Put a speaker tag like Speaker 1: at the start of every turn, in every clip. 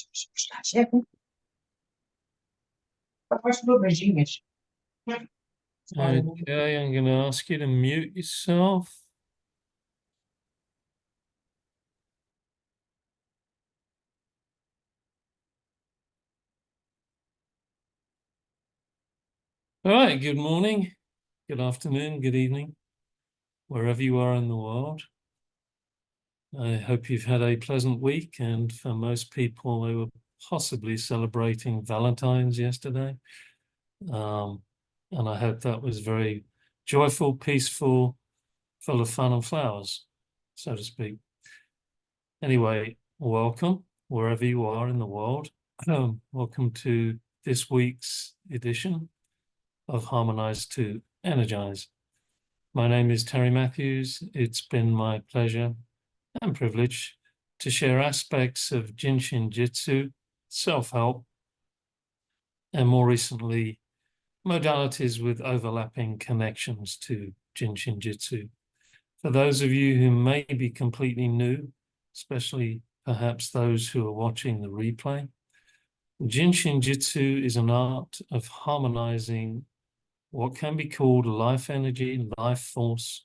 Speaker 1: Okay, I'm going to ask you to mute yourself. All right, good morning, good afternoon, good evening, wherever you are in the world. I hope you've had a pleasant week, and for most people, they were possibly celebrating Valentine's yesterday. And I hope that was very joyful, peaceful, full of fun and flowers, so to speak. Anyway, welcome, wherever you are in the world. Welcome to this week's edition of Harmonize2Energize. My name is Terry Matthews. It's been my pleasure and privilege to share aspects of JIN SHIN JYUTSU, self-help, and more recently, modalities with overlapping connections to JIN SHIN JYUTSU. For those of you who may be completely new, especially perhaps those who are watching the replay, JIN SHIN JYUTSU is an art of harmonizing what can be called life energy, life force,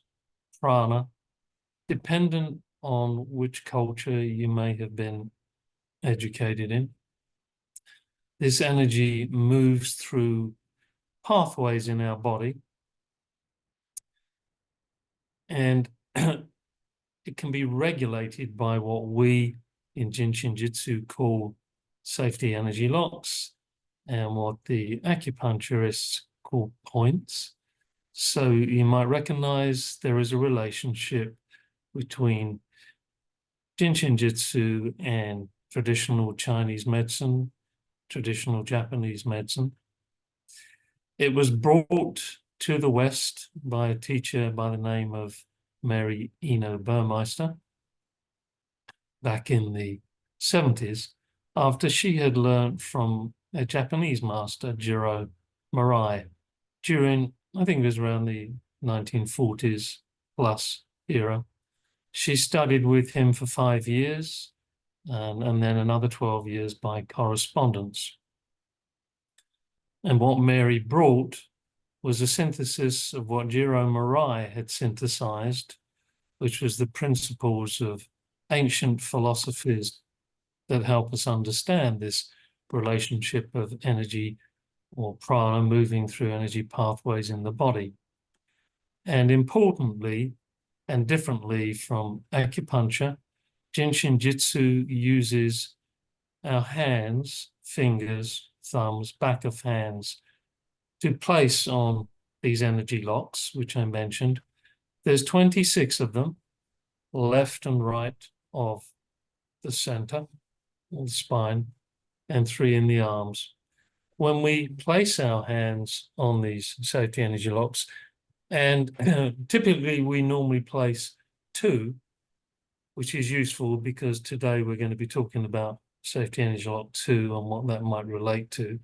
Speaker 1: prana, dependent on which culture you may have been educated in. This energy moves through pathways in our body, and it can be regulated by what we in JIN SHIN JYUTSU call safety energy locks, and what the acupuncturists call points. So you might recognize there is a relationship between JIN SHIN JYUTSU and traditional Chinese medicine, traditional Japanese medicine. It was brought to the West by a teacher by the name of Mary Eno Burmeister back in the 70s, after she had learned from a Japanese master, Jiro Marai, during, I think it was around the 1940s plus era. She studied with him for 5 years, and then another 12 years by correspondence. And what Mary brought was a synthesis of what Jiro Marai had synthesized, which was the principles of ancient philosophies that help us understand this relationship of energy or prana moving through energy pathways in the body. And importantly, and differently from acupuncture, JIN SHIN JYUTSU uses our hands, fingers, thumbs, back of hands to place on these energy locks, which I mentioned. There's 26 of them, left and right of the center, of the spine, and 3 in the arms. When we place our hands on these safety energy locks, and typically we normally place 2, which is useful because today we're going to be talking about safety energy lock 2 and what that might relate to.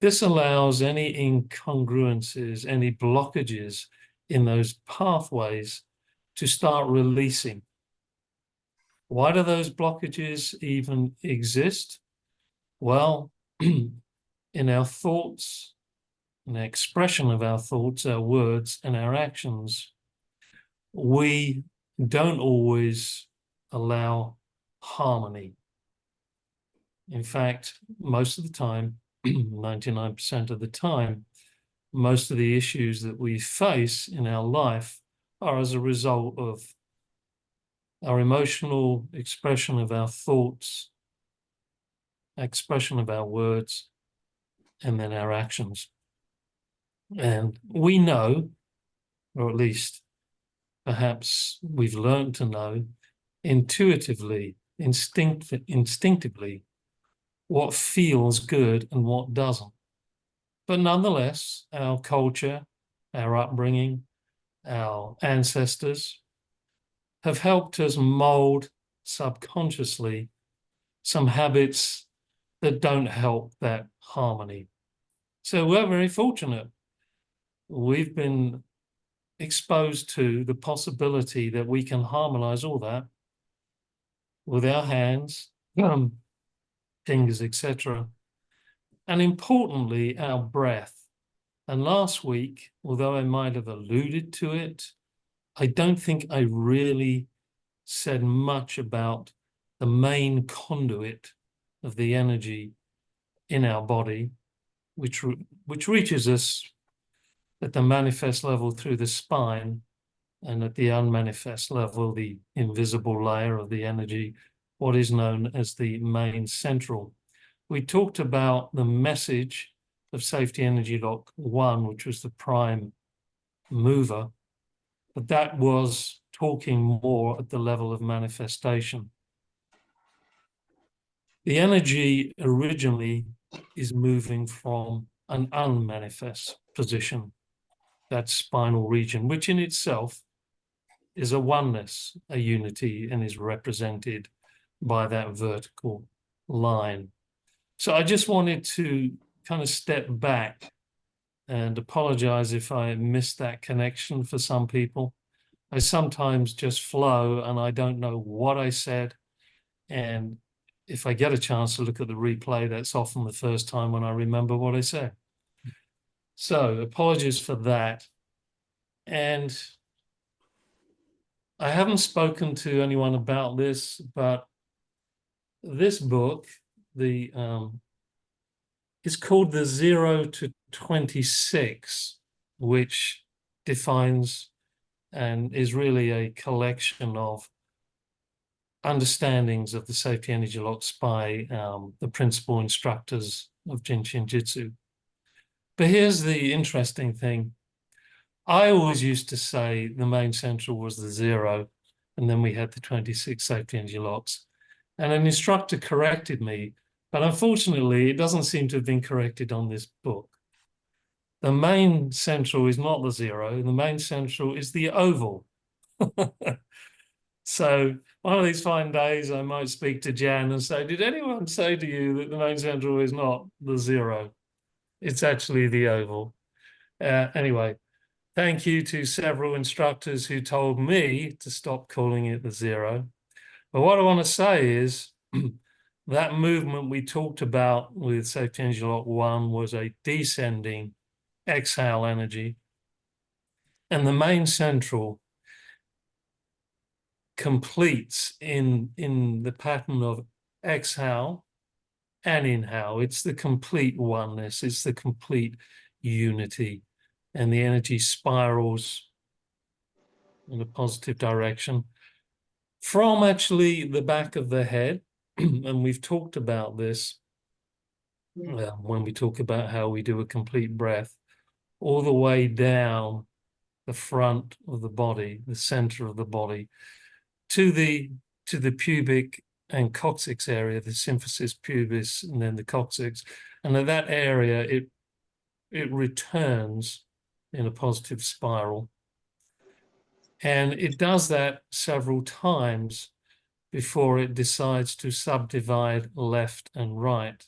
Speaker 1: This allows any incongruences, any blockages in those pathways to start releasing. Why do those blockages even exist? Well, in our thoughts, in the expression of our thoughts, our words, and our actions, we don't always allow harmony. In fact, most of the time, 99% of the time, most of the issues that we face in our life are as a result of our emotional expression of our thoughts, expression of our words, and then our actions. And we know, or at least perhaps we've learned to know, intuitively, instinctively, what feels good and what doesn't. But nonetheless, our culture, our upbringing, our ancestors have helped us mold subconsciously some habits that don't help that harmony. So we're very fortunate. We've been exposed to the possibility that we can harmonize all that with our hands, fingers, etc. And importantly, our breath. And last week, although I might have alluded to it, I don't think I really said much about the main conduit of the energy in our body, which reaches us at the manifest level through the spine, and at the unmanifest level, the invisible layer of the energy, what is known as the main central. We talked about the message of Safety Energy Lock 1, which was the prime mover, but that was talking more at the level of manifestation. The energy originally is moving from an unmanifest position, that spinal region, which in itself is a oneness, a unity, and is represented by that vertical line. So I just wanted to kind of step back and apologize if I missed that connection for some people. I sometimes just flow and I don't know what I said. And if I get a chance to look at the replay, that's often the first time when I remember what I said. So apologies for that. And I haven't spoken to anyone about this, but this book, it's called the 0 to 26, which defines and is really a collection of understandings of the safety energy locks by the principal instructors of JIN SHIN JYUTSU. But here's the interesting thing. I always used to say the main central was the 0, and then we had the 26 safety energy locks. And an instructor corrected me, but unfortunately, it doesn't seem to have been corrected on this book. The main central is not the 0. The main central is the oval. So one of these fine days, I might speak to Jan and say, did anyone say to you that the main central is not the 0? It's actually the oval. Anyway, thank you to several instructors who told me to stop calling it the 0. But what I want to say is that movement we talked about with Safety Energy Lock 1 was a descending exhale energy. And the main central completes in the pattern of exhale and inhale. It's the complete oneness. It's the complete unity. And the energy spirals in a positive direction from actually the back of the head. And we've talked about this when we talk about how we do a complete breath, all the way down the front of the body, the center of the body, to the pubic and coccyx area, the symphysis pubis, and then the coccyx. And at that area, it returns in a positive spiral. And it does that several times before it decides to subdivide left and right.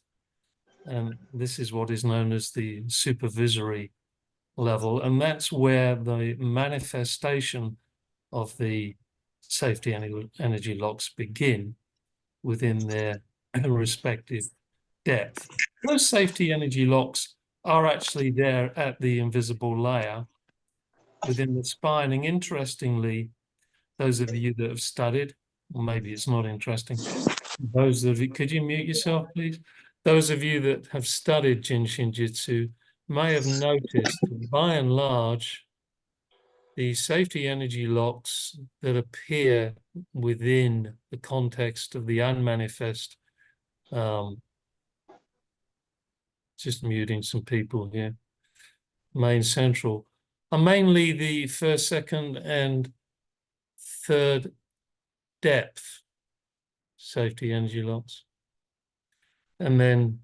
Speaker 1: And this is what is known as the supervisory level. And that's where the manifestation of the safety energy locks begin within their respective depth. Those safety energy locks are actually there at the invisible layer within the spine. And interestingly, those of you that have studied, or maybe it's not interesting, those of you, could you mute yourself, please? Those of you that have studied JIN SHIN JYUTSU may have noticed, by and large, the safety energy locks that appear within the context of the unmanifest, just muting some people here, main central, are mainly the first, second, and third depth safety energy locks. And then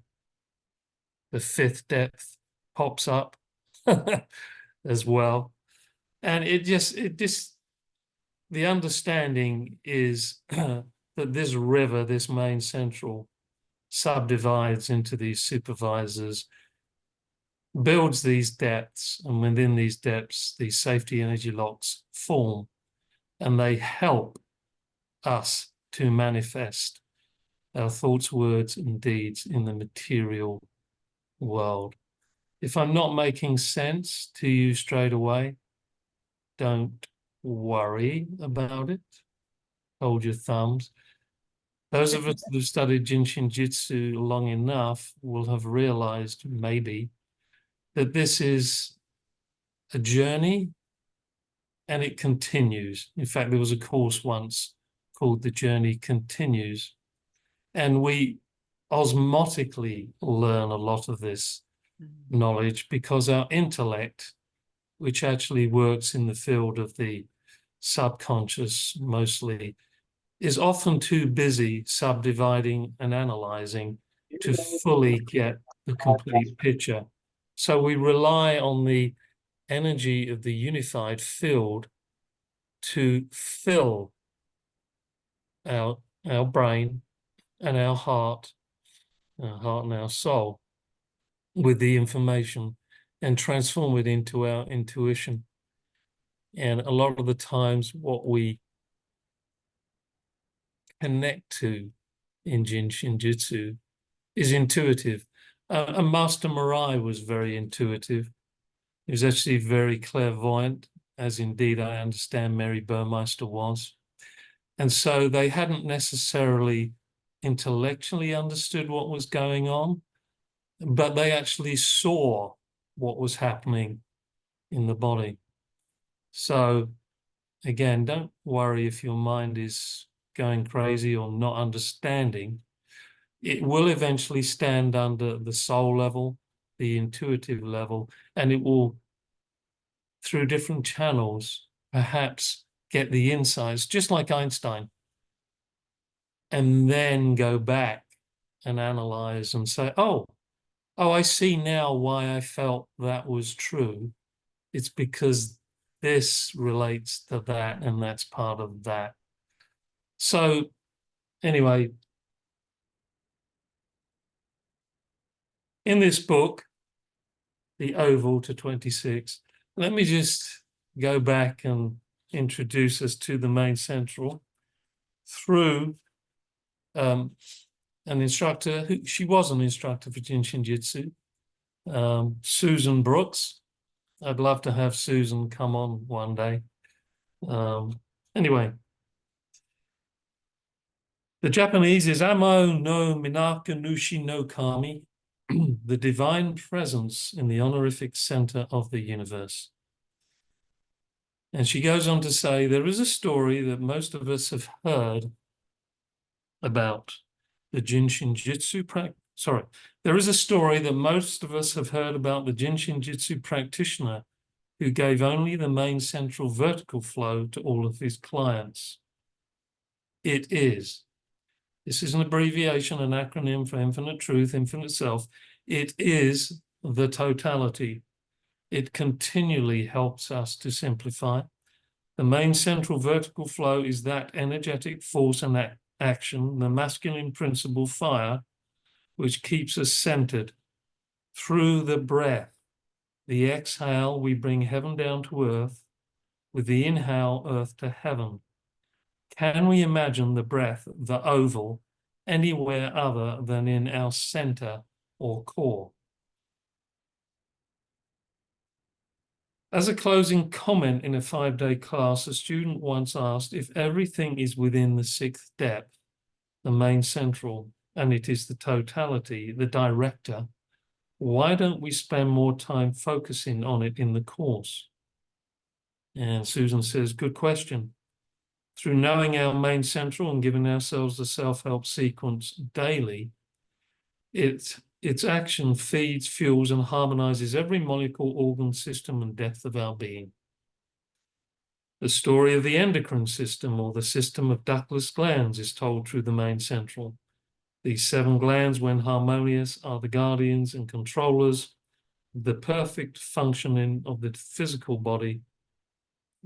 Speaker 1: the fifth depth pops up as well. And the understanding is that this river, this main central, subdivides into these supervisors, builds these depths, and within these depths, these safety energy locks form, and they help us to manifest our thoughts, words, and deeds in the material world. If I'm not making sense to you straight away, don't worry about it. Hold your thumbs. Those of us that have studied JIN SHIN JYUTSU long enough will have realized maybe that this is a journey and it continues. In fact, there was a course once called The Journey Continues, and we osmotically learn a lot of this knowledge because our intellect, which actually works in the field of the subconscious mostly, is often too busy subdividing and analyzing to fully get the complete picture. So we rely on the energy of the unified field to fill our brain and our heart and our soul with the information and transform it into our intuition. And a lot of the times what we connect to in JIN SHIN JYUTSU is intuitive. And Master Mirai was very intuitive. He was actually very clairvoyant, as indeed I understand Mary Burmeister was. And so they hadn't necessarily intellectually understood what was going on, but they actually saw what was happening in the body. So again, don't worry if your mind is going crazy or not understanding. It will eventually stand under the soul level, the intuitive level, and it will, through different channels, perhaps get the insights, just like Einstein, and then go back and analyze and say, oh, I see now why I felt that was true. It's because this relates to that, and that's part of that. So anyway, in this book, The Oval to 26, let me just go back and introduce us to the main central through an instructor. She was an instructor for JIN SHIN JYUTSU, Susan Brooks. I'd love to have Susan come on one day. Anyway, the Japanese is Amo no Minaka Nushi no Kami, the divine presence in the honorific center of the universe. And she goes on to say, there is a story that most of us have heard about the JIN SHIN JYUTSU there is a story that most of us have heard about the JIN SHIN JYUTSU practitioner who gave only the main central vertical flow to all of his clients. It is. This is an abbreviation, an acronym for infinite truth, infinite self. It is the totality. It continually helps us to simplify. The main central vertical flow is that energetic force and that action, the masculine principle fire, which keeps us centered. Through the breath, the exhale, we bring heaven down to earth. With the inhale, earth to heaven. Can we imagine the breath, the oval, anywhere other than in our center or core? As a closing comment in a 5-day class, a student once asked, if everything is within the 6th depth, the main central, and it is the totality, the director, why don't we spend more time focusing on it in the course? And Susan says, good question. Through knowing our main central and giving ourselves the self-help sequence daily, its action feeds, fuels, and harmonizes every molecule, organ, system, and depth of our being. The story of the endocrine system, or the system of ductless glands, is told through the main central. These 7 glands, when harmonious, are the guardians and controllers of the perfect functioning of the physical body,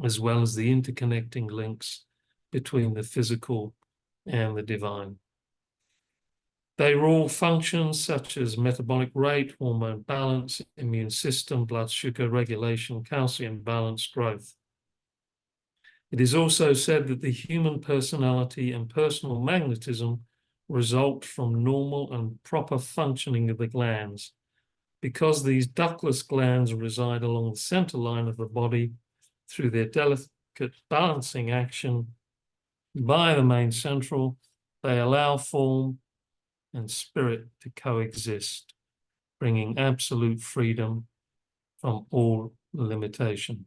Speaker 1: as well as the interconnecting links between the physical and the divine. They rule functions such as metabolic rate, hormone balance, immune system, blood sugar regulation, calcium balance, growth. It is also said that the human personality and personal magnetism result from normal and proper functioning of the glands. Because these ductless glands reside along the center line of the body through their delicate balancing action by the main central, they allow form and spirit to coexist, bringing absolute freedom from all limitation.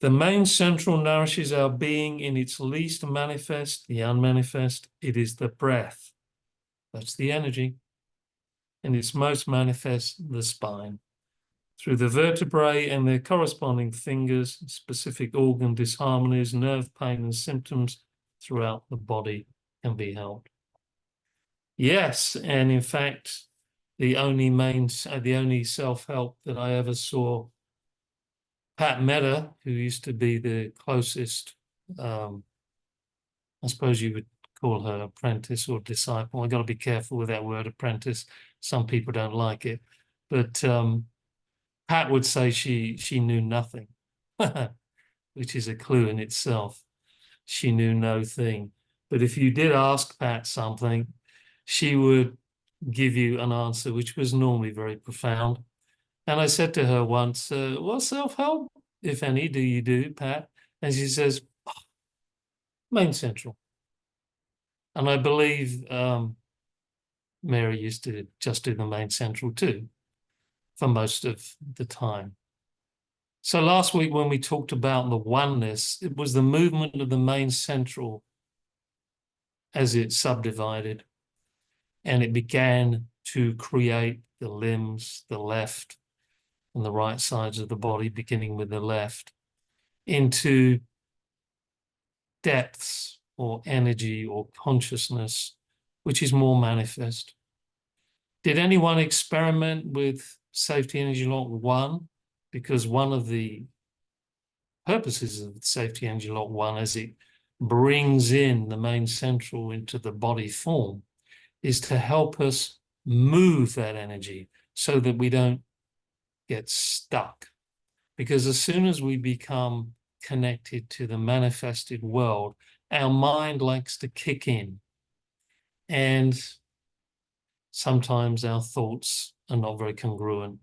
Speaker 1: The main central nourishes our being in its least manifest, the unmanifest. It is the breath. That's the energy. In its most manifest, the spine. Through the vertebrae and their corresponding fingers, specific organ disharmonies, nerve pain, and symptoms throughout the body can be helped. Yes, and in fact, the only self-help that I ever saw, Pat Meta, who used to be the closest, I suppose you would call her apprentice or disciple. I've got to be careful with that word apprentice. Some people don't like it. But Pat would say she knew nothing, which is a clue in itself. She knew no thing. But if you did ask Pat something, she would give you an answer, which was normally very profound. And I said to her once, what self-help, if any, do you do, Pat? And she says, main central. And I believe Mary used to just do the main central too, for most of the time. So last week when we talked about the oneness, it was the movement of the main central as it subdivided, and it began to create the limbs, the left and the right sides of the body, beginning with the left, into depths or energy or consciousness, which is more manifest. Did anyone experiment with Safety Energy Lock 1? Because one of the purposes of Safety Energy Lock 1, as it brings in the main central into the body form, is to help us move that energy so that we don't get stuck. Because as soon as we become connected to the manifested world, our mind likes to kick in. And sometimes our thoughts are not very congruent.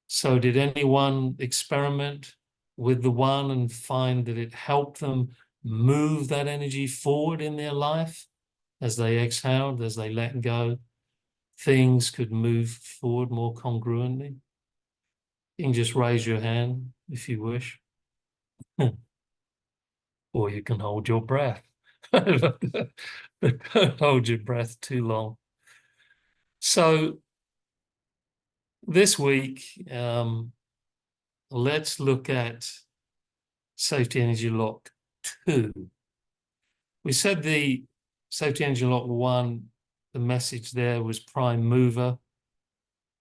Speaker 1: So did anyone experiment with the one and find that it helped them move that energy forward in their life? As they exhaled, as they let go, things could move forward more congruently. You can just raise your hand if you wish. Or you can hold your breath. But don't hold your breath too long. So this week, let's look at Safety Energy Lock 2. We said the Safety Energy Lock 1, the message there was prime mover,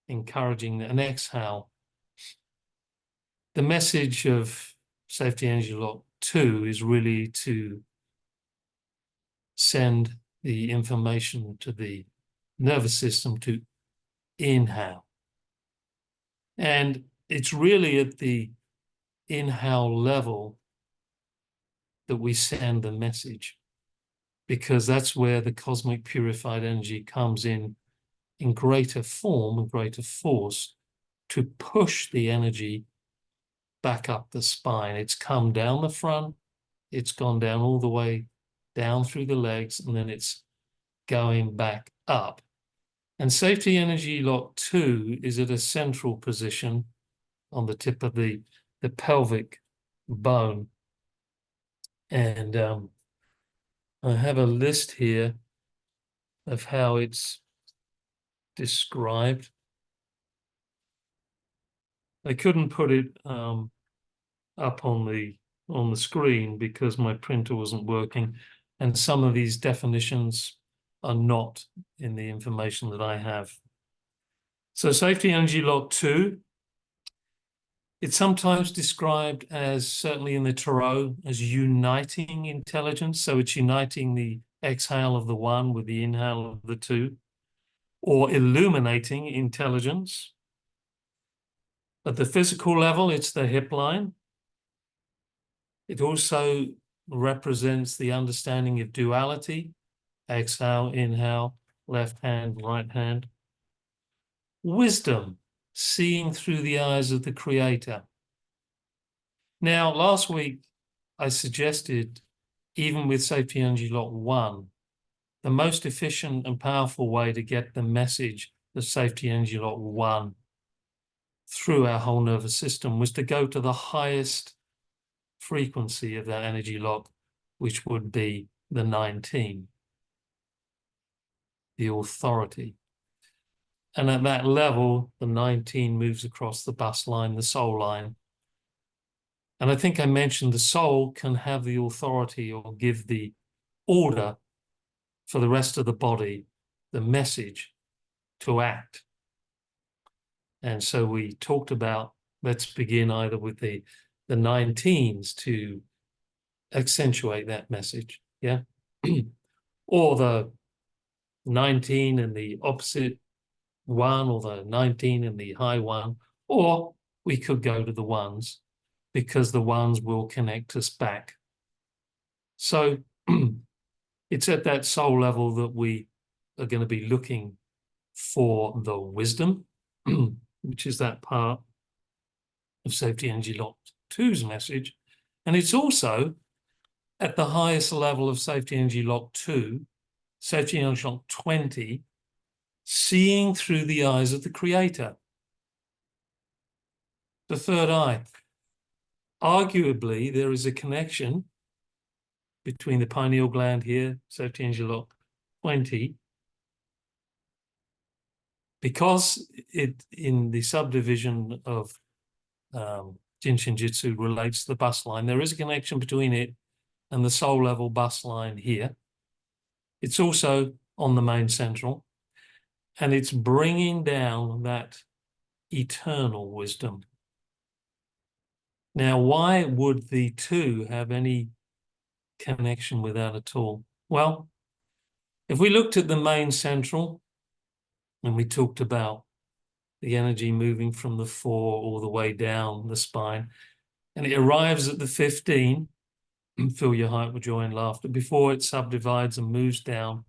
Speaker 1: encouraging an exhale. The message of Safety Energy Lock 2 is really to send the information to the nervous system to inhale. And it's really at the inhale level that we send the message, because that's where the cosmic purified energy comes in greater form and greater force to push the energy back up the spine. It's come down the front, it's gone down all the way down through the legs, and then it's going back up. And Safety Energy Lock 2 is at a central position on the tip of the pelvic bone. And I have a list here of how it's described. I couldn't put it up on the screen because my printer wasn't working, and some of these definitions are not in the information that I have. So Safety Energy Lock 2, it's sometimes described as, certainly in the tarot, as uniting intelligence. So it's uniting the exhale of the one with the inhale of the two, or illuminating intelligence. At the physical level, it's the hip line. It also represents the understanding of duality, Exhale, inhale, left hand, right hand. Wisdom, seeing through the eyes of the Creator. Now, last week, I suggested, even with Safety Energy Lock 1, the most efficient and powerful way to get the message of Safety Energy Lock 1 through our whole nervous system was to go to the highest frequency of that energy lock, which would be the 19, the authority. And at that level, the 19 moves across the bus line, the soul line. And I think I mentioned the soul can have the authority or give the order for the rest of the body, the message to act. And so we talked about, let's begin either with the 19s to accentuate that message, yeah? Or the 19 and the opposite one, or the 19 and the high one, or we could go to the ones, because the ones will connect us back. So it's at that soul level that we are going to be looking for the wisdom, which is that part of Safety Energy Lock 2's message. And it's also at the highest level of Safety Energy Lock 2, Safety Energy Lock 20, seeing through the eyes of the Creator. The third eye. Arguably, there is a connection between the pineal gland here, Safety Energy Lock 20, because it, in the subdivision of JIN SHIN JYUTSU, relates to the bus line. There is a connection between it and the soul level bus line here. It's also on the main central, and it's bringing down that eternal wisdom. Now, why would the two have any connection with that at all? Well, if we looked at the main central, and we talked about the energy moving from the 4 all the way down the spine, and it arrives at the 15, fill your heart with joy and laughter, before it subdivides and moves down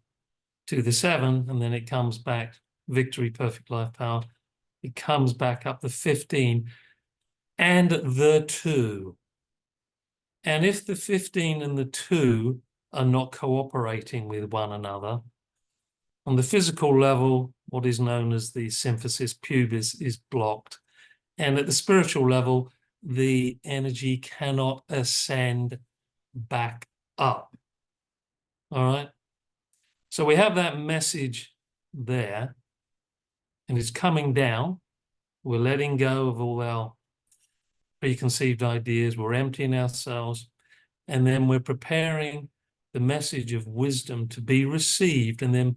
Speaker 1: to the 7, and then it comes back, victory, perfect life power, it comes back up the 15, and the 2. And if the 15 and the 2 are not cooperating with one another, on the physical level, what is known as the symphysis pubis is blocked. And at the spiritual level, the energy cannot ascend back up. All right? So we have that message there, and it's coming down. We're letting go of all our preconceived ideas. We're emptying ourselves, and then we're preparing the message of wisdom to be received. And then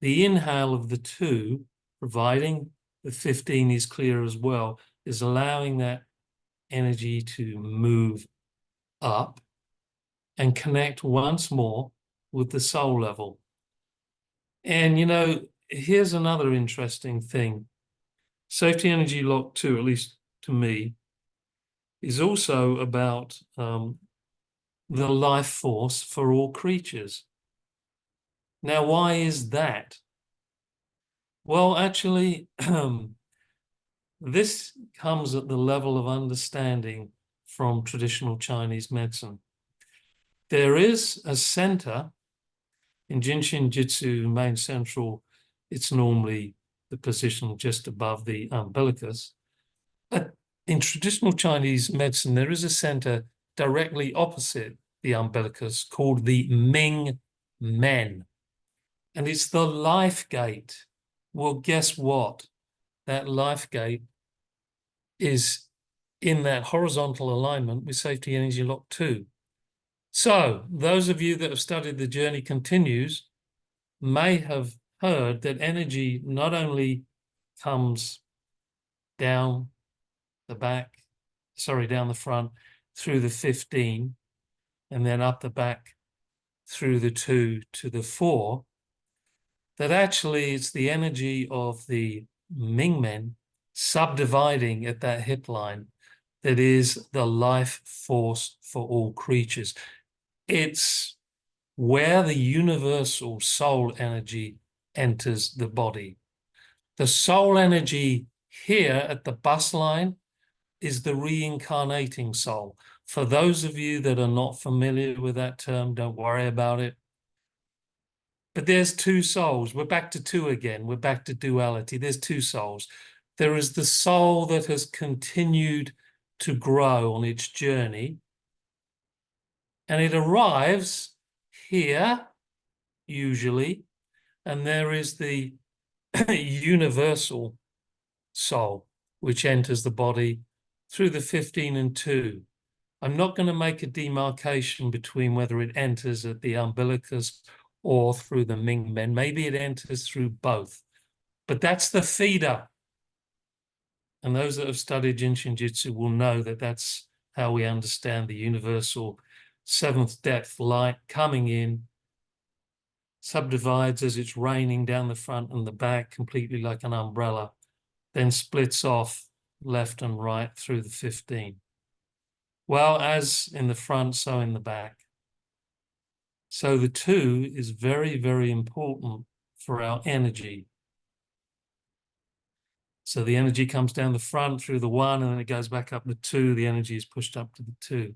Speaker 1: the inhale of the 2, providing the 15 is clear as well, is allowing that energy to move up and connect once more with the soul level. And, you know, here's another interesting thing. Safety Energy Lock 2, at least to me, is also about the life force for all creatures. Now, why is that? Well, actually, this comes at the level of understanding from traditional Chinese medicine. There is a center in JIN SHIN JYUTSU main central. It's normally the position just above the umbilicus. But in traditional Chinese medicine, there is a center directly opposite the umbilicus called the Ming Men. And it's the life gate. Well, guess what? That life gate is in that horizontal alignment with Safety Energy Lock 2. So those of you that have studied The Journey Continues may have heard that energy not only comes down the front through the 15, and then up the back through the 2 to the 4, that actually it's the energy of the Ming Men subdividing at that hip line that is the life force for all creatures. It's where the universal soul energy enters the body. The soul energy here at the bus line is the reincarnating soul. For those of you that are not familiar with that term, don't worry about it. But there's two souls. We're back to two again. We're back to duality. There's two souls. There is the soul that has continued to grow on its journey, and it arrives here, usually, and there is the universal soul, which enters the body through the 15 and 2. I'm not going to make a demarcation between whether it enters at the umbilicus or through the Ming Men. Maybe it enters through both. But that's the feeder. And those that have studied Jin Shin Jyutsu will know that that's how we understand the universal seventh depth light coming in, subdivides as it's raining down the front and the back, completely like an umbrella, then splits off left and right through the 15. Well, as in the front, so in the back. So the 2 is very, very important for our energy. So the energy comes down the front through the 1, and then it goes back up the 2. The energy is pushed up to the 2.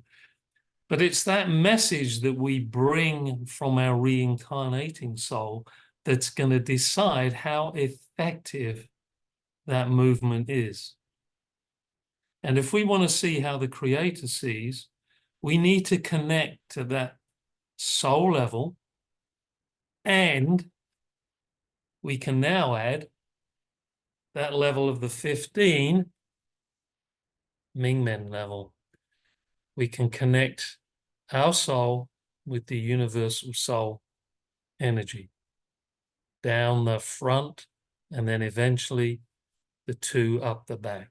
Speaker 1: But it's that message that we bring from our reincarnating soul that's going to decide how effective that movement is. And if we want to see how the Creator sees, we need to connect to that soul level, and we can now add that level of the 15 Ming Men level. We can connect our soul with the universal soul energy down the front, and then eventually the 2 up the back.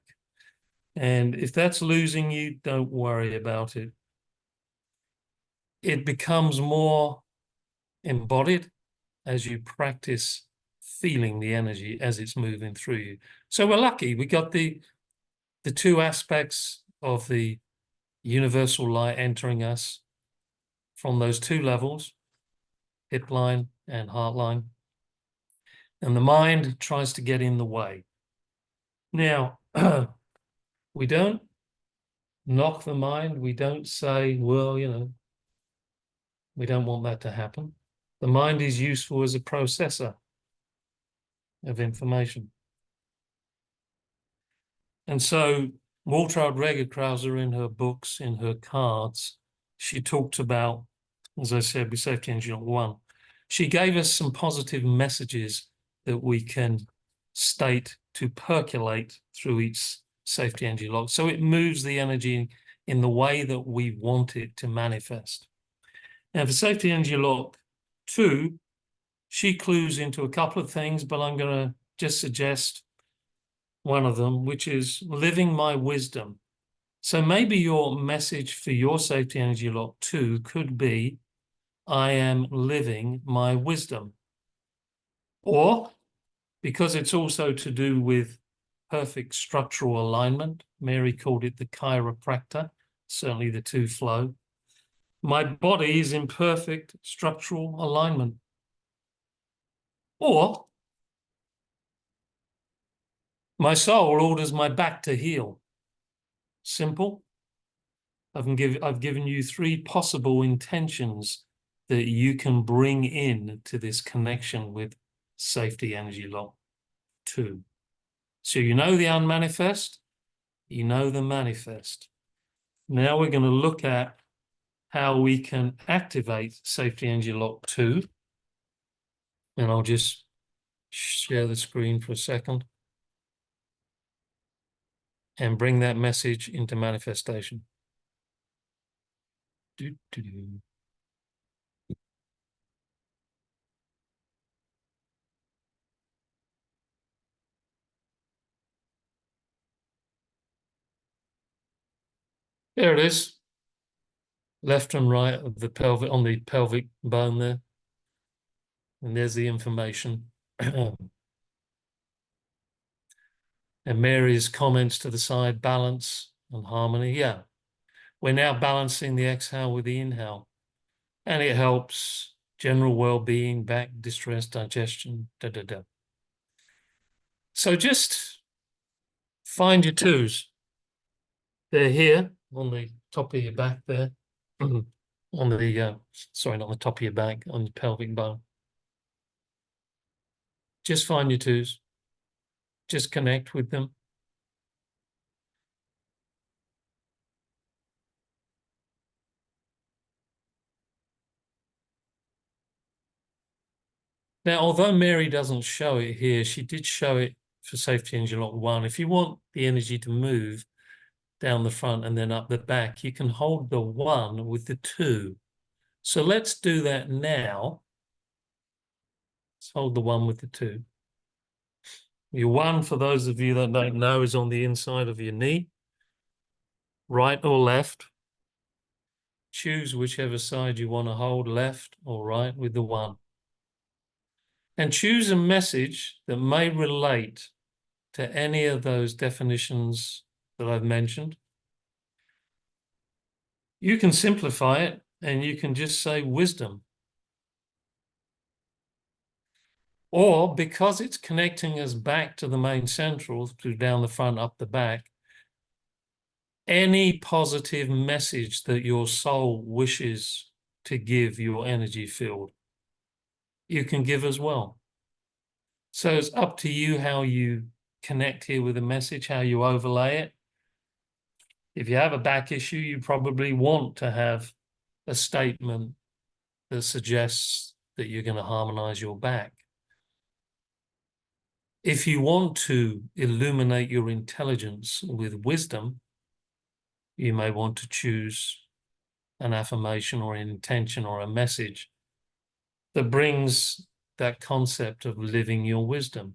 Speaker 1: And if that's losing you, don't worry about it. It becomes more embodied as you practice feeling the energy as it's moving through you. So we're lucky. We got the 2 aspects of the universal light entering us from those 2 levels, hip line and heart line. And the mind tries to get in the way. Now, we don't knock the mind. We don't say, well, you know, we don't want that to happen. The mind is useful as a processor of information. And so Waltraud Reger-Krauser, in her books, in her cards, she talked about, as I said, with Safety Energy Lock 1, she gave us some positive messages that we can state to percolate through each Safety Energy Lock. So it moves the energy in the way that we want it to manifest. Now, for Safety Energy Lock 2, she clues into a couple of things, but I'm going to just suggest one of them, which is living my wisdom. So maybe your message for your Safety Energy Lock 2 could be, I am living my wisdom. Or, because it's also to do with perfect structural alignment, Mary called it the chiropractor, certainly the 2 flow, my body is in perfect structural alignment. Or, my soul orders my back to heal. Simple. I've given you 3 possible intentions that you can bring in to this connection with Safety Energy Lock 2. So you know the unmanifest, you know the manifest. Now we're going to look at how we can activate Safety Energy Lock 2. And I'll just share the screen for a second and bring that message into manifestation. There it is. Left and right of the pelvic, on the pelvic bone there. And there's the information. And Mary's comments to the side, balance and harmony. Yeah. We're now balancing the exhale with the inhale. And it helps general well-being, back, distress, digestion, So just find your twos. They're here on the top of your back there. On the, sorry, not the top of your back, on your pelvic bone. Just find your twos. Just connect with them. Now, although Mary doesn't show it here, she did show it for safety engine lock 1. If you want the energy to move down the front and then up the back, you can hold the 1 with the 2. So let's do that now. Let's hold the 1 with the 2. Your 1, for those of you that don't know, is on the inside of your knee, right or left. Choose whichever side you want to hold, left or right, with the 1. And choose a message that may relate to any of those definitions that I've mentioned. You can simplify it and you can just say wisdom. Or because it's connecting us back to the main central, through down the front, up the back, any positive message that your soul wishes to give your energy field, you can give as well. So it's up to you how you connect here with a message, how you overlay it. If you have a back issue, you probably want to have a statement that suggests that you're going to harmonize your back. If you want to illuminate your intelligence with wisdom, you may want to choose an affirmation or an intention or a message that brings that concept of living your wisdom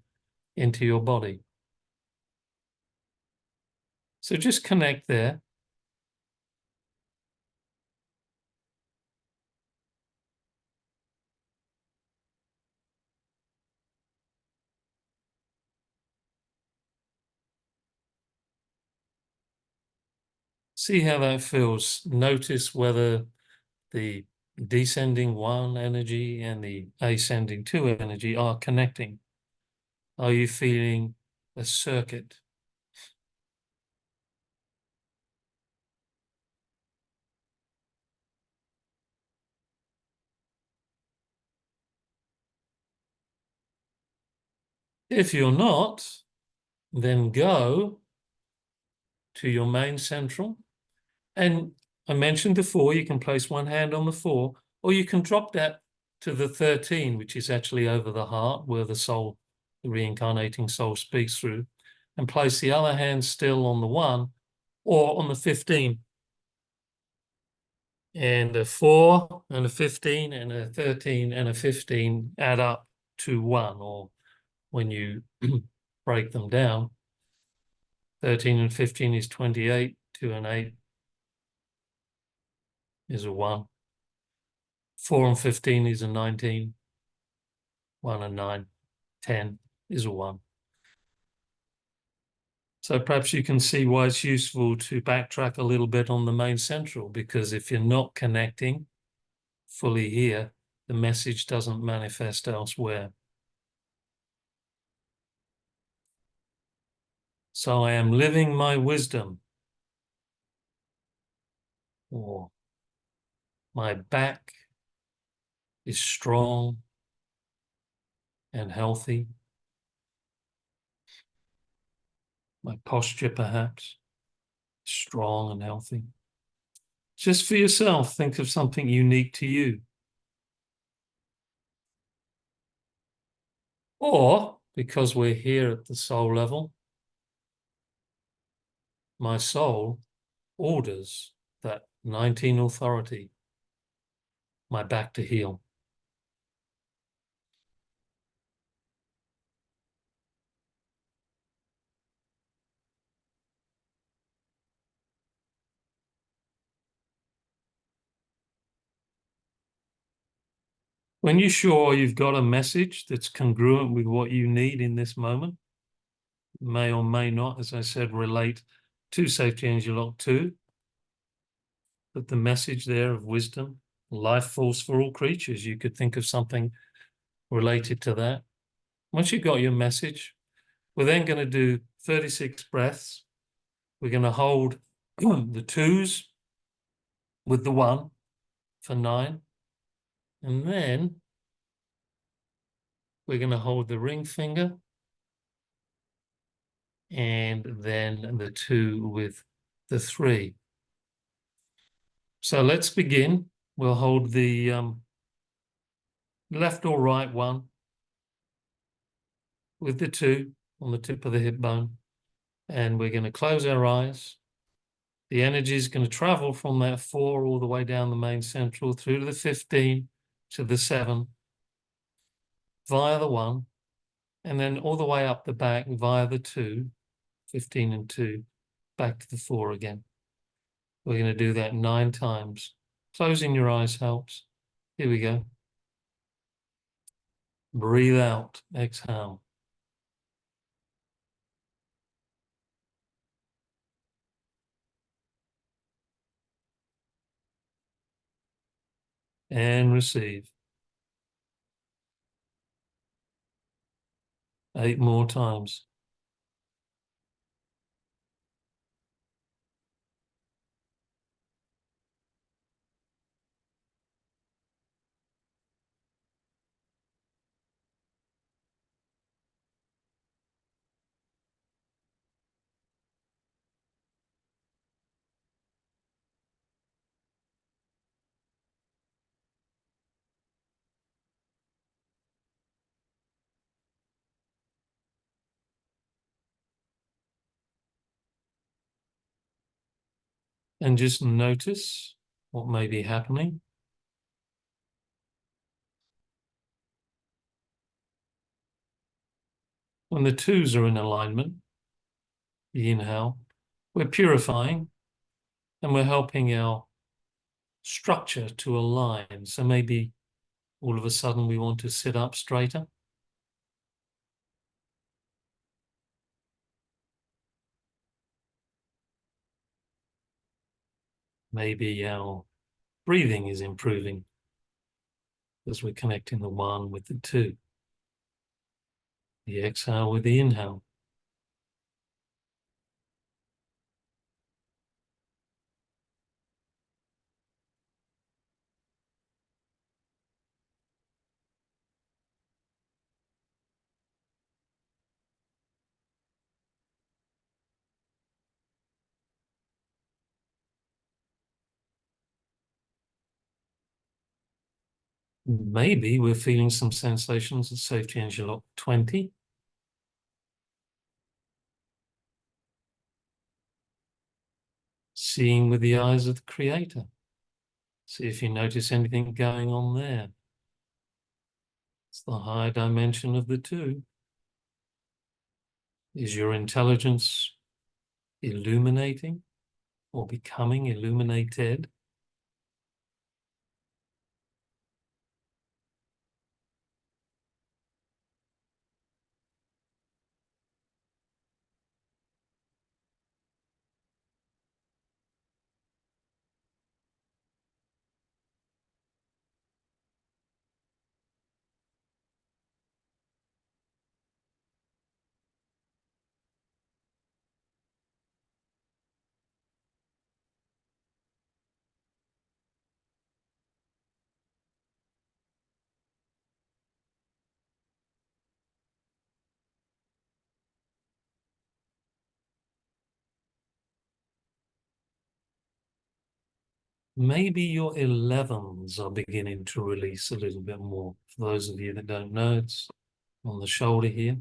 Speaker 1: into your body. So just connect there. See how that feels. Notice whether the descending 1 energy and the ascending 2 energy are connecting. Are you feeling a circuit? If you're not, then go to your main central. And I mentioned before, you can place 1 hand on the 4, or you can drop that to the 13, which is actually over the heart, where the soul, the reincarnating soul, speaks through, and place the other hand still on the 1 or on the 15. And a 4 and a 15 and a 13 and a 15 add up to 1, or when you break them down, 13 and 15 is 28, 2 and 8 is a 1. 4 and 15 is a 19, 1 and 9, 10 is a 1. So perhaps you can see why it's useful to backtrack a little bit on the main central, because if you're not connecting fully here, the message doesn't manifest elsewhere. So I am living my wisdom, or my back is strong and healthy. My posture, perhaps, strong and healthy. Just for yourself, think of something unique to you. Or, because we're here at the soul level, my soul orders that 19 authority, my back to heal. When you're sure you've got a message that's congruent with what you need in this moment, may or may not, as I said, relate to Safety Energy Lock 2, but the message there of wisdom life force for all creatures. You could think of something related to that. Once you've got your message, we're then going to do 36 breaths. We're going to hold the 2s with the 1 for 9. And then we're going to hold the ring finger and then the 2 with the 3. So let's begin. We'll hold the left or right one with the 2 on the tip of the hip bone. And we're going to close our eyes. The energy is going to travel from that 4 all the way down the main central through to the 15 to the 7 via the 1, and then all the way up the back via the 2, 15 and 2, back to the 4 again. We're going to do that 9 times. Closing your eyes helps. Here we go. Breathe out, exhale. And receive. 8 more times. And just notice what may be happening. When the 2s are in alignment, the inhale, we're purifying and we're helping our structure to align. So maybe all of a sudden we want to sit up straighter. Maybe our breathing is improving as we're connecting the 1 with the 2. The exhale with the inhale. Maybe we're feeling some sensations at safety energy lock 20. Seeing with the eyes of the creator. See if you notice anything going on there. It's the higher dimension of the 2. Is your intelligence illuminating or becoming illuminated? Maybe your 11s are beginning to release a little bit more. For those of you that don't know, it's on the shoulder here.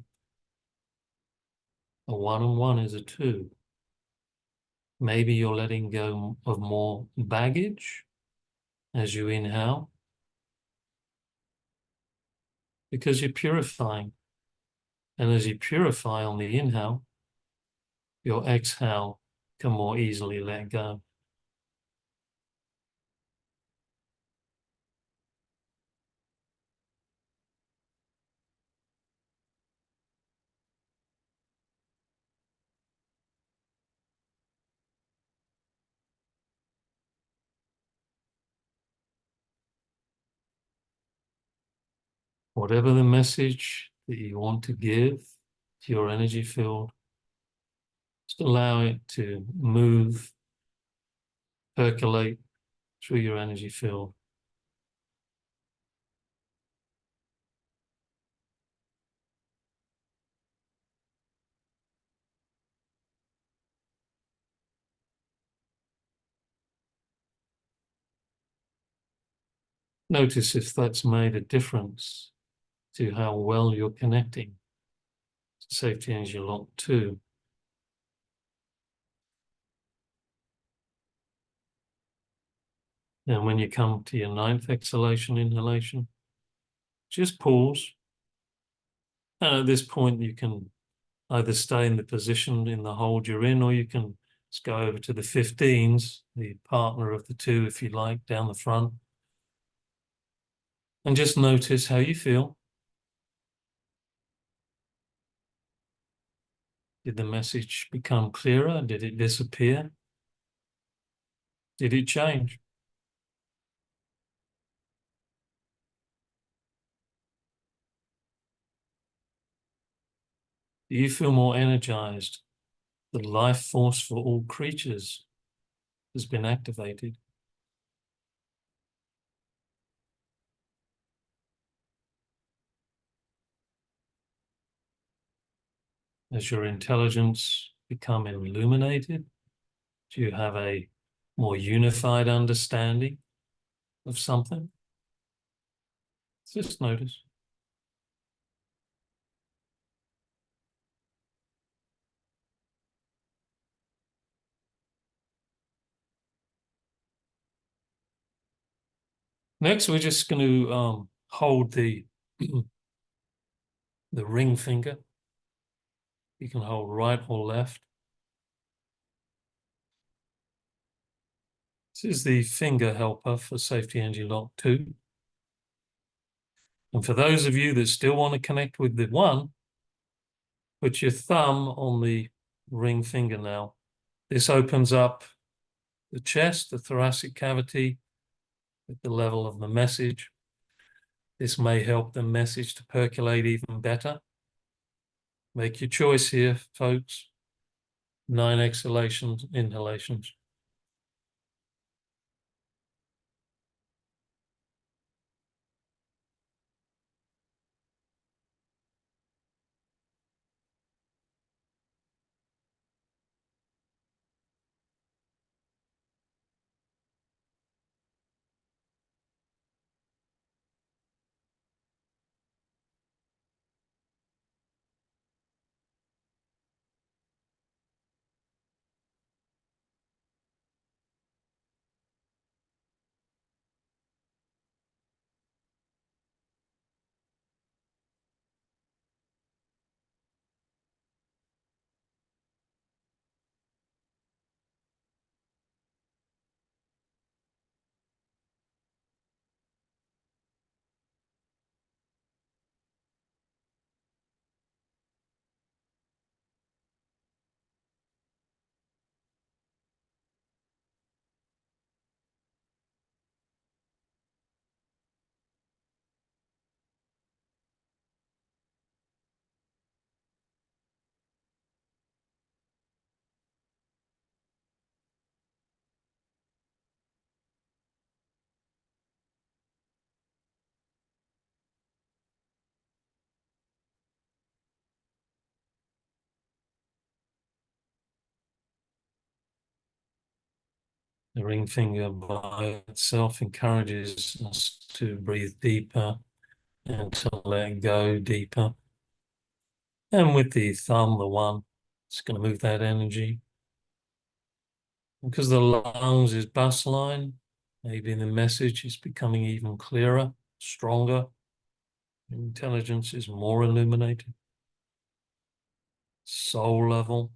Speaker 1: A 1 and 1 is a 2. Maybe you're letting go of more baggage as you inhale because you're purifying. And as you purify on the inhale, your exhale can more easily let go. Whatever the message that you want to give to your energy field, just allow it to move, percolate through your energy field. Notice if that's made a difference to how well you're connecting to Safety Energy Lock 2. And when you come to your ninth exhalation, inhalation, just pause. And at this point, you can either stay in the position in the hold you're in, or you can just go over to the 15s, the partner of the two, if you like, down the front. And just notice how you feel. Did the message become clearer? Did it disappear? Did it change? Do you feel more energized? The life force for all creatures has been activated. Has your intelligence become illuminated? Do you have a more unified understanding of something? Just notice. Next, we're just going to hold the the ring finger. You can hold right or left. This is the finger helper for Safety Energy Lock 2. And for those of you that still want to connect with the one, put your thumb on the ring finger now. This opens up the chest, the thoracic cavity, at the level of the message. This may help the message to percolate even better. Make your choice here, folks. 9 exhalations, inhalations. The ring finger by itself encourages us to breathe deeper and to let go deeper. And with the thumb, the one, it's going to move that energy. Because the lungs is bass line, maybe the message is becoming even clearer, stronger. Intelligence is more illuminated. Soul level.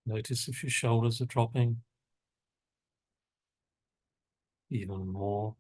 Speaker 1: Notice if your shoulders are dropping even more.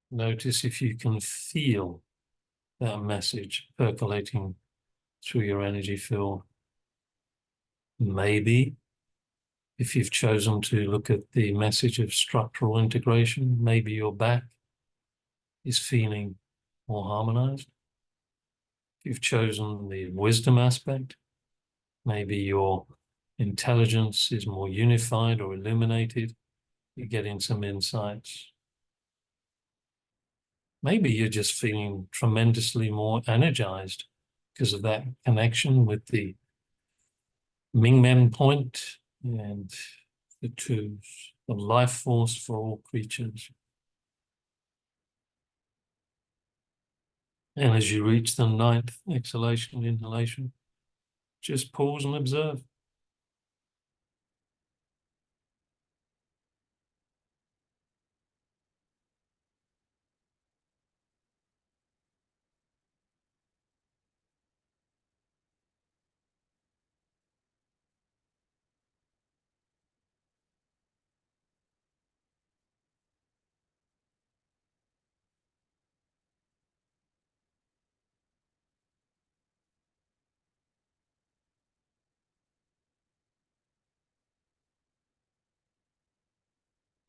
Speaker 1: Notice if you can feel that message percolating through your energy field. Maybe if you've chosen to look at the message of structural integration, maybe your back is feeling more harmonized. If you've chosen the wisdom aspect, maybe your intelligence is more unified or illuminated. You're getting some insights. Maybe you're just feeling tremendously more energized because of that connection with the Mingmen point and the twos, the life force for all creatures. And as you reach the ninth exhalation, inhalation, just pause and observe.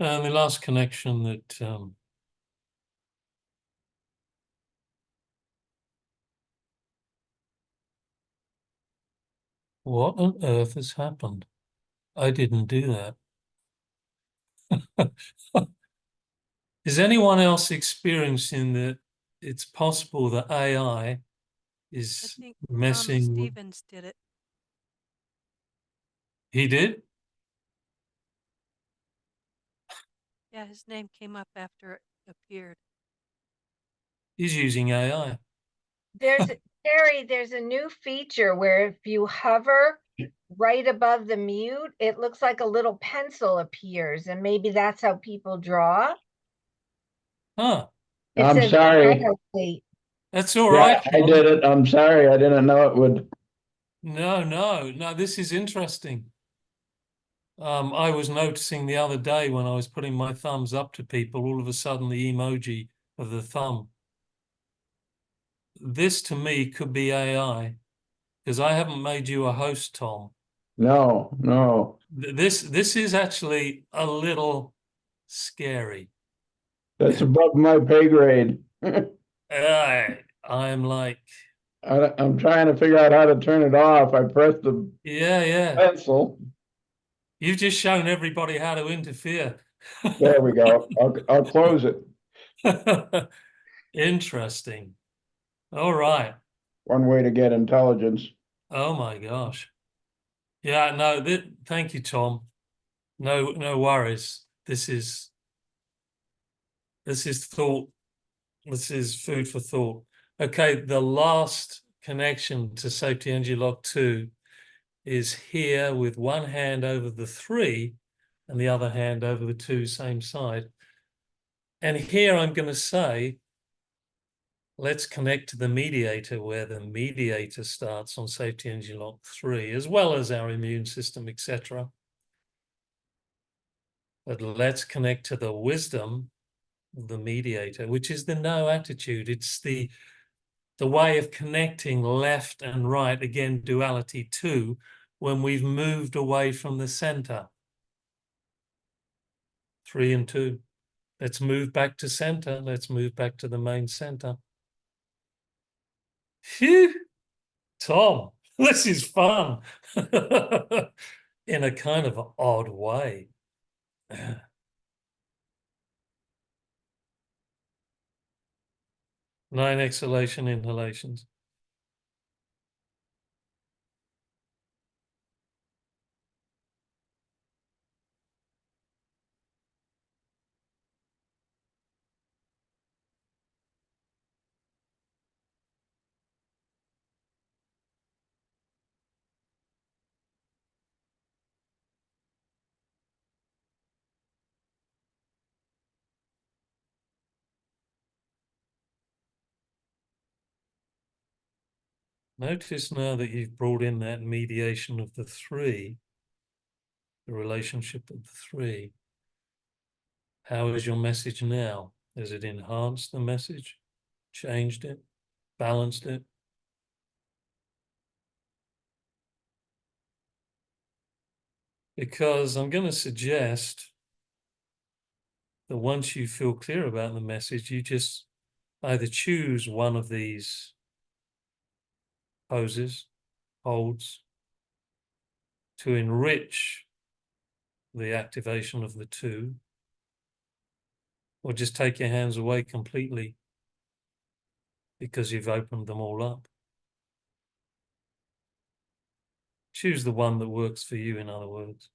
Speaker 1: And the last connection that what on earth has happened? I didn't do that. Is anyone else experiencing that it's possible that AI is
Speaker 2: I think
Speaker 1: messing with...
Speaker 2: Stevens did it.
Speaker 1: He did?
Speaker 2: Yeah, his name came up after it appeared.
Speaker 1: He's using AI.
Speaker 3: There's Terry, there's a new feature where if you hover right above the mute, it looks like a little pencil appears, and maybe that's how people draw.
Speaker 1: Huh.
Speaker 3: It
Speaker 4: I'm
Speaker 3: says
Speaker 4: sorry.
Speaker 3: highlight.
Speaker 1: That's all
Speaker 4: Yeah,
Speaker 1: right.
Speaker 4: I did it. I'm sorry. I didn't know it would.
Speaker 1: No, this is interesting. I was noticing the other day when I was putting my thumbs up to people, all of a sudden the emoji of the thumb. This to me could be AI, because I haven't made you a host, Tom.
Speaker 4: No.
Speaker 1: This is actually a little scary.
Speaker 4: That's above my pay grade.
Speaker 1: I'm like,
Speaker 4: I'm trying to figure out how to turn it off. I pressed the
Speaker 1: yeah.
Speaker 4: pencil.
Speaker 1: You've just shown everybody how to interfere.
Speaker 4: There we go. I'll close it.
Speaker 1: Interesting. All right.
Speaker 4: One way to get intelligence.
Speaker 1: Oh my gosh. Yeah, no, thank you, Tom. No worries. This is thought. This is food for thought. Okay, the last connection to Safety Energy Lock 2 is here with one hand over the 3 and the other hand over the 2, same side. And here I'm going to say, let's connect to the mediator, where the mediator starts on safety energy lock 3, as well as our immune system, etc. But let's connect to the wisdom of the mediator, which is the no attitude. It's the way of connecting left and right, again, duality 2, when we've moved away from the center. 3 and 2. Let's move back to center. Let's move back to the main center. Phew, Tom, this is fun in a kind of odd way. 9 exhalation inhalations. Notice now that you've brought in that mediation of the 3, the relationship of the 3. How is your message now? Has it enhanced the message, changed it, balanced it? Because I'm going to suggest that once you feel clear about the message, you just either choose one of these poses, holds, to enrich the activation of the 2, or just take your hands away completely because you've opened them all up. Choose the one that works for you, in other words.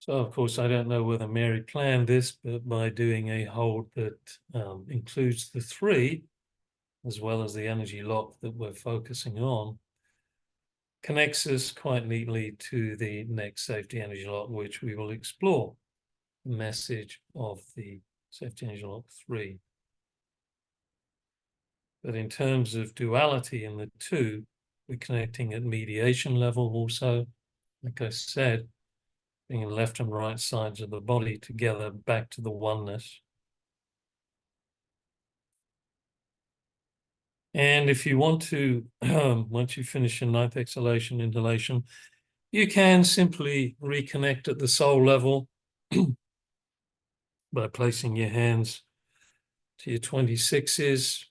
Speaker 1: So, of course, I don't know whether Mary planned this, but by doing a hold that includes the 3, as well as the energy lock that we're focusing on, connects us quite neatly to the next safety energy lock, which we will explore. The message of the safety energy lock 3. But in terms of duality in the 2, we're connecting at mediation level also, like I said, bringing left and right sides of the body together back to the oneness. And if you want to, once you finish your 9th exhalation, inhalation, you can simply reconnect at the soul level by placing your hands to your 26s,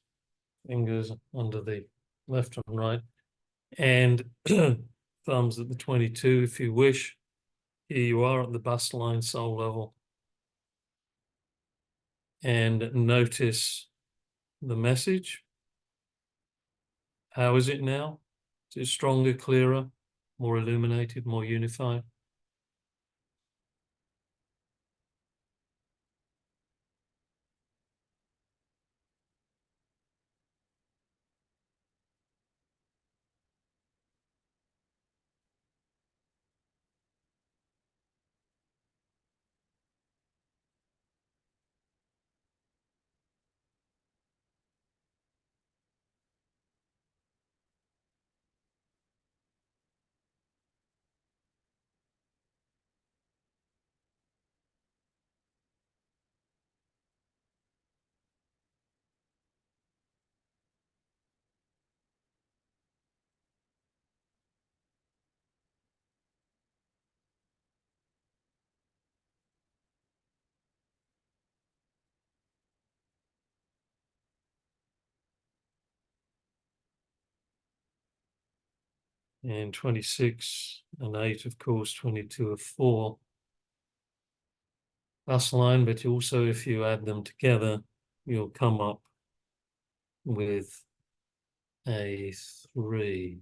Speaker 1: fingers under the left and right, and thumbs at the 22 if you wish. Here you are at the bust line soul level. And notice the message. How is it now? Is it stronger, clearer, more illuminated, more unified? And 26 and 8, of course, 22 of 4. Bust line, but also if you add them together, you'll come up with a 3.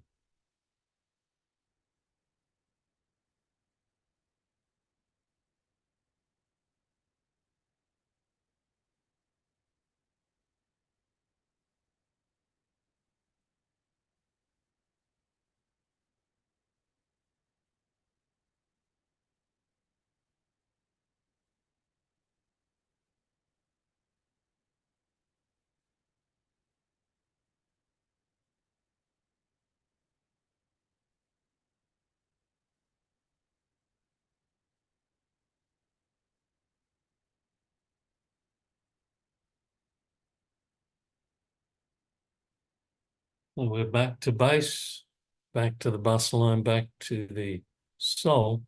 Speaker 1: And we're back to base, back to the bust line, back to the soul,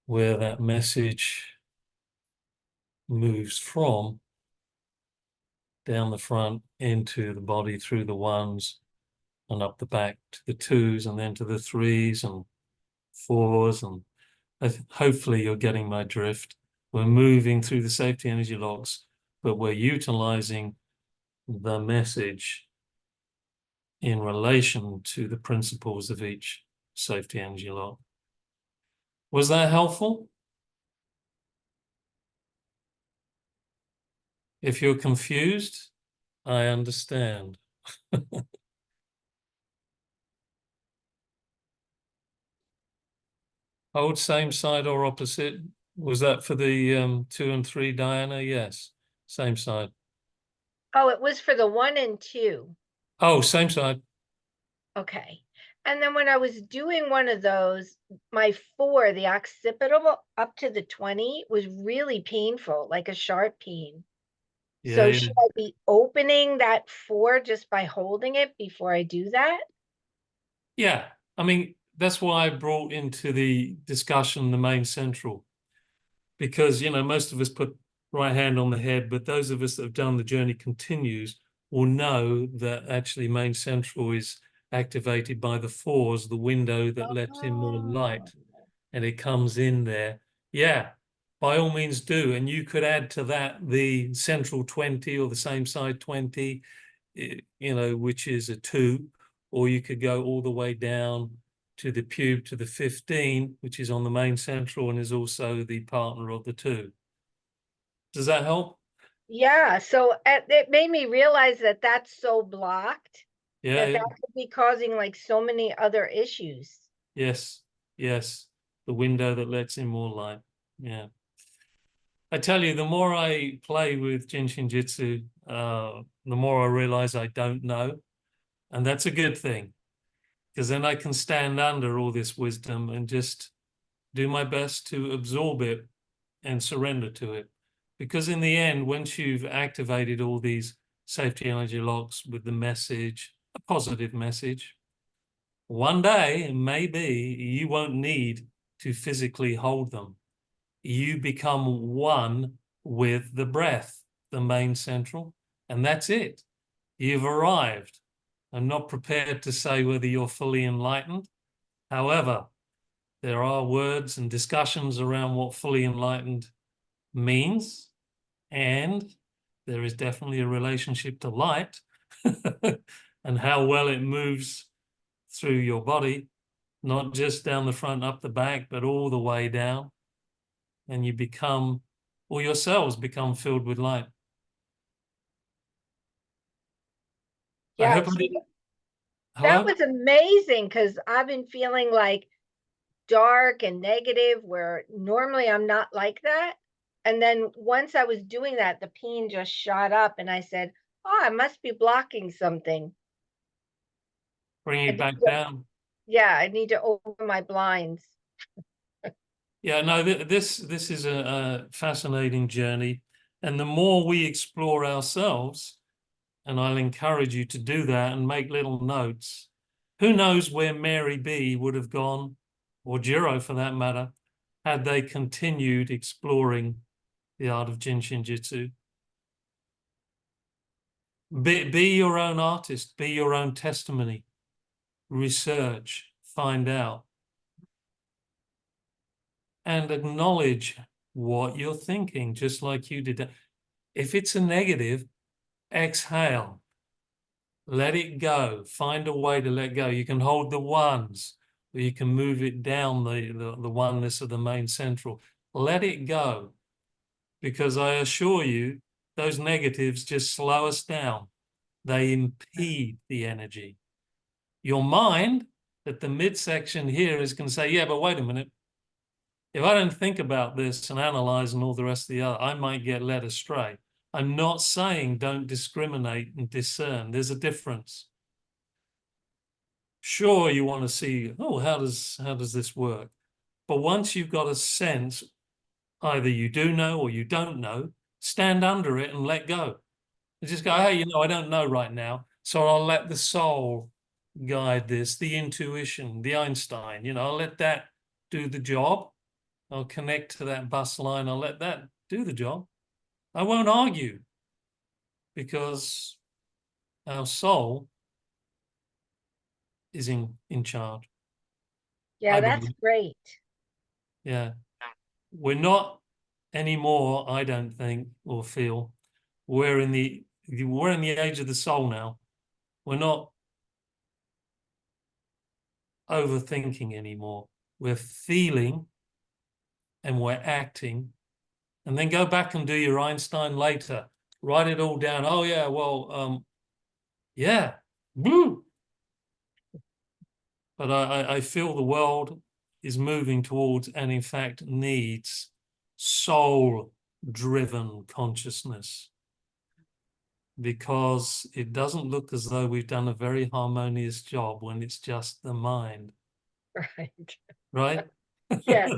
Speaker 1: where that message moves from down the front into the body through the 1s and up the back to the 2s and then to the 3s and 4s. And hopefully you're getting my drift. We're moving through the safety energy locks, but we're utilizing the message in relation to the principles of each safety energy lock. Was that helpful? If you're confused, I understand. Hold same side or opposite. Was that for the 2 and 3, Diana? Yes, same side.
Speaker 3: Oh, it was for the 1 and 2.
Speaker 1: Oh, same side.
Speaker 3: Okay. And then when I was doing one of those, my 4, the occipital up to the 20 was really painful, like a sharp pain. So
Speaker 1: Yeah.
Speaker 3: should I be opening that 4 just by holding it before I do that?
Speaker 1: Yeah, I mean, that's why I brought into the discussion the main central, because, you know, most of us put right hand on the head, but those of us that have done the journey continues will know that actually main central is activated by the 4s, the window that lets in more light, and it comes in there. Yeah, by all means do. And you could add to that the central 20 or the same side 20, you know, which is a 2, or you could go all the way down to the pube to the 15, which is on the main central and is also the partner of the 2. Does that help?
Speaker 3: Yeah, so it made me realize that that's so blocked
Speaker 1: Yeah,
Speaker 3: that could be causing like so many other issues.
Speaker 1: yes, yes. The window that lets in more light. Yeah. I tell you, the more I play with JIN SHIN JYUTSU, the more I realize I don't know. And that's a good thing, because then I can stand under all this wisdom and just do my best to absorb it and surrender to it. Because in the end, once you've activated all these safety energy locks with the message, a positive message, one day, maybe you won't need to physically hold them. You become one with the breath, the main central, and that's it. You've arrived. I'm not prepared to say whether you're fully enlightened. However, there are words and discussions around what fully enlightened means, and there is definitely a relationship to light and how well it moves through your body, not just down the front, up the back, but all the way down. And you become, or your cells become filled with light. I
Speaker 3: Yeah,
Speaker 1: hope I didn't.
Speaker 3: that
Speaker 1: Hello?
Speaker 3: was amazing because I've been feeling like dark and negative where normally I'm not like that. And then once I was doing that, the peen just shot up and I said, oh, I must be blocking something.
Speaker 1: Bring
Speaker 3: I
Speaker 1: it
Speaker 3: need
Speaker 1: back
Speaker 3: to-
Speaker 1: down.
Speaker 3: Yeah, I need to open my blinds.
Speaker 1: Yeah, no, this is a fascinating journey. And the more we explore ourselves, and I'll encourage you to do that and make little notes, who knows where Mary B would have gone, or Jiro for that matter, had they continued exploring the art of JIN SHIN JYUTSU. Be your own artist, be your own testimony, research, find out, and acknowledge what you're thinking, just like you did. If it's a negative, exhale, let it go, find a way to let go. You can hold the ones, or you can move it down the oneness of the main central. Let it go, because I assure you, those negatives just slow us down. They impede the energy. Your mind at the midsection here is going to say, yeah, but wait a minute. If I don't think about this and analyze and all the rest of the other, I might get led astray. I'm not saying don't discriminate and discern. There's a difference. Sure, you want to see, oh, how does this work? But once you've got a sense, either you do know or you don't know, stand under it and let go. And just go, hey, I don't know right now, so I'll let the soul guide this, the intuition, the Einstein, I'll let that do the job. I'll connect to that bus line. I'll let that do the job. I won't argue, because our soul is in charge.
Speaker 3: Yeah,
Speaker 1: I
Speaker 3: that's
Speaker 1: believe.
Speaker 3: great.
Speaker 1: Yeah. We're not anymore, I don't think, or feel. We're in the age of the soul now. We're not overthinking anymore. We're feeling and we're acting. And then go back and do your Einstein later. Write it all down. Oh yeah, well, yeah. Woo! But I feel the world is moving towards, and in fact needs, soul-driven consciousness, because it doesn't look as though we've done a very harmonious job when it's just the mind,
Speaker 3: Right.
Speaker 1: right?
Speaker 3: Yeah.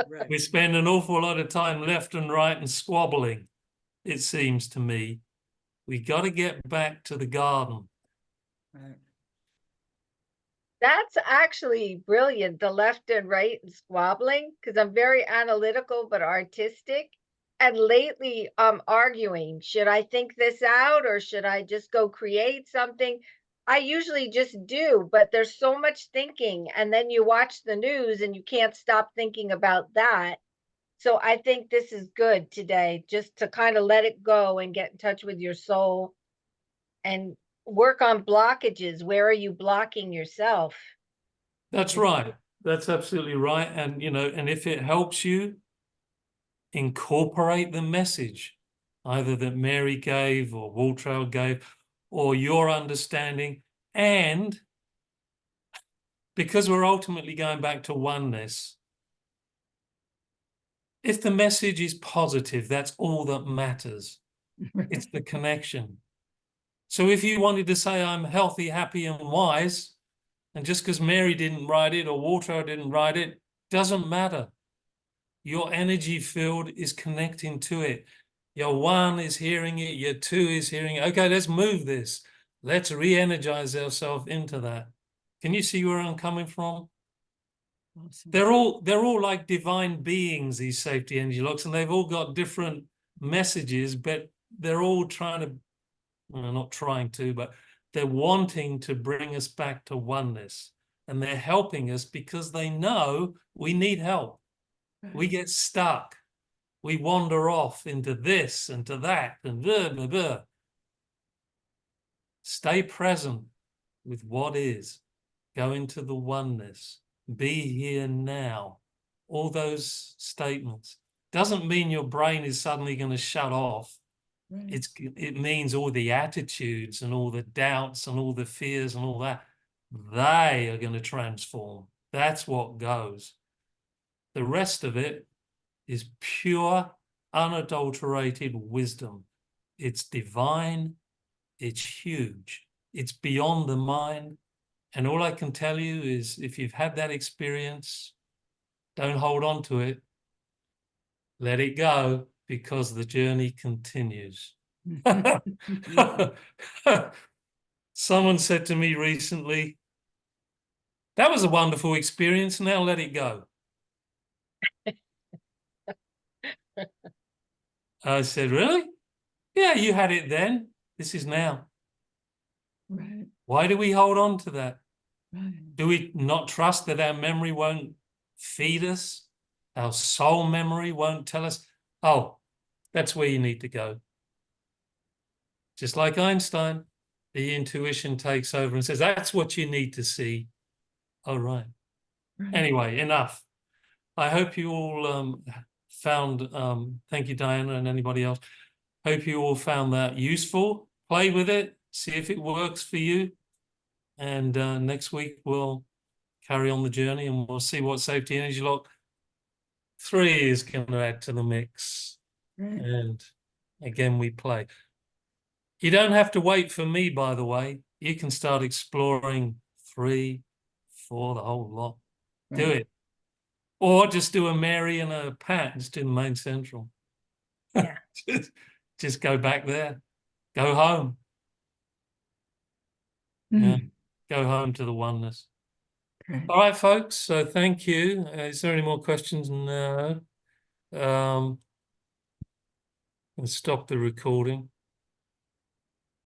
Speaker 5: Right.
Speaker 1: We spend an awful lot of time left and right and squabbling, it seems to me. We got to get back to the garden.
Speaker 5: Right.
Speaker 3: That's actually brilliant, the left and right and squabbling, because I'm very analytical but artistic. And lately I'm arguing, should I think this out or should I just go create something? I usually just do, but there's so much thinking, and then you watch the news and you can't stop thinking about that. So I think this is good today, just to kind of let it go and get in touch with your soul and work on blockages. Where are you blocking yourself?
Speaker 1: That's right. That's absolutely right. And, you know, and if it helps you, incorporate the message, either that Mary gave or Waltrail gave, or your understanding. And because we're ultimately going back to oneness, if the message is positive, that's all that matters. It's the connection. So if you wanted to say, I'm healthy, happy, and wise, and just because Mary didn't write it or Waltrail didn't write it, doesn't matter. Your energy field is connecting to it. Your one is hearing it, your two is hearing it. Okay, let's move this. Let's re-energize ourselves into that. Can you see where I'm coming from?
Speaker 5: Awesome.
Speaker 1: They're all like divine beings, these safety energy locks, and they've all got different messages, but they're all trying to, well, not trying to, but they're wanting to bring us back to oneness. And they're helping us because they know we need help. We get stuck. We wander off into this and to that and blah, blah, blah. Stay present with what is. Go into the oneness. Be here now. All those statements. Doesn't mean your brain is suddenly going to shut off.
Speaker 5: Right.
Speaker 1: It means all the attitudes and all the doubts and all the fears and all that, they are going to transform. That's what goes. The rest of it is pure, unadulterated wisdom. It's divine. It's huge. It's beyond the mind. And all I can tell you is if you've had that experience, don't hold on to it. Let it go, because the journey continues. Someone said to me recently, that was a wonderful experience. Now let it go. I said, really? Yeah, you had it then. This is now.
Speaker 5: Right.
Speaker 1: Why do we hold on to that?
Speaker 5: Right.
Speaker 1: Do we not trust that our memory won't feed us? Our soul memory won't tell us, oh, that's where you need to go. Just like Einstein, the intuition takes over and says, that's what you need to see. Oh, right.
Speaker 5: Right.
Speaker 1: Anyway, enough. I hope you all found, thank you, Diana, and anybody else. Hope you all found that useful. Play with it, see if it works for you. And next week we'll carry on the journey and we'll see what Safety Energy Lock 3 is going to add to the mix.
Speaker 5: Right.
Speaker 1: And again, we play. You don't have to wait for me, by the way. You can start exploring 3, 4, the whole lot. Do
Speaker 5: Right.
Speaker 1: it. Or just do a Mary and a Pat, just do the main central.
Speaker 3: Yeah.
Speaker 1: Just go back there. Go home.
Speaker 5: Mm.
Speaker 1: Yeah. Go home to the oneness.
Speaker 5: Right.
Speaker 1: All right, folks. So thank you. Is there any more questions? No. Let's stop the recording.